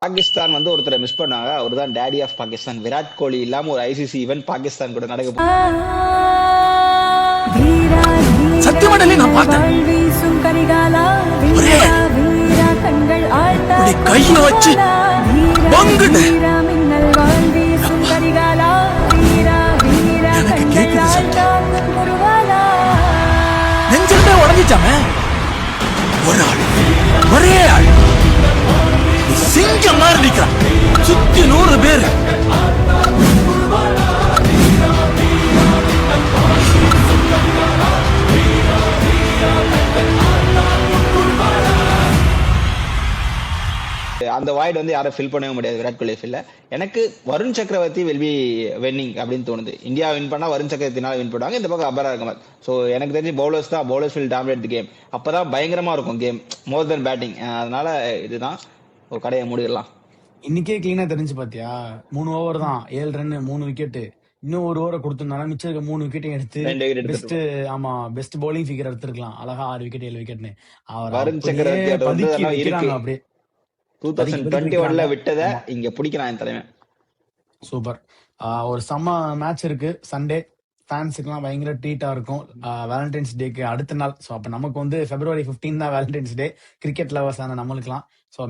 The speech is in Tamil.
பாகிஸ்தான் வந்து ஒருத்தரை மிஸ் பண்ணாங்க. அவர் தான் டேடி ஆஃப் பாகிஸ்தான். விராட் கோலி இல்லாம ஒரு ஐசிசி ஈவென்ட் பாகிஸ்தான் கூட நடக்க சத்தியமாடலே நான் பார்த்தேன். கைய வச்சு பங்குது. எனக்கு கேக்குது சத்தம். நெஞ்சிலே உடஞ்சிச்சாமே. ஒரு ஆள், ஒரே ஆள் சிங்கம் மாதிரி நிக்கிறான். சுத்தி 100 பேர். அந்த வாய்டு வந்து யாரும் ஃபில் பண்ணவே முடியாது விராட் கோலி ஃபில்ல. எனக்கு வருண் சக்கரவர்த்தி வில் பி வின்னிங் அப்படின்னு தோணுது. இந்தியா வின் பண்ணா வருண் சக்கரவர்த்தினால வின் பண்ணுவாங்க. இந்த பக்கம் அபரா கமல். ஸோ எனக்கு தெரிஞ்சு bowlers will dominate the game. அப்பதான் பயங்கரமா இருக்கும் கேம், மோர் தென் பேட்டிங். அதனால இதுதான் ஒரு கடையை மூடிடலாம். இன்னைக்கே கிளீனா தெரிஞ்சு பாத்தியா, 3 ஓவர் தான், 7 ரன் 3 விக்கெட். இன்னும் 1 ஓவரை கொடுத்திருந்தாலும் மிச்சம் இருக்க 3 விக்கெட்டையும் எடுத்து பெஸ்ட் பவுலிங் ஃபிகர் எடுத்திருக்கலாம். அழகா 6 விக்கெட் 7 விக்கெட்னு வருண் சக்கரவர்த்தி பதுக்கி வைக்கிறாங்க. அப்படியே 2021ல விட்டதை இங்க பிடிக்கிறான் என் தலைவன். சூப்பர். ஒரு செம்ம மேட்ச் இருக்கு சண்டே. ஃபேன்ஸுக்குலாம் பயங்கர ட்ரீட்டா இருக்கும். வேலண்டைன்ஸ் டேக்கு அடுத்த நாள். ஸோ அப்போ நமக்கு வந்து February 15 தான் வேலண்டைன்ஸ் டே. கிரிக்கெட் லவர்ஸ் ஆன நம்மளுக்குலாம். ஸோ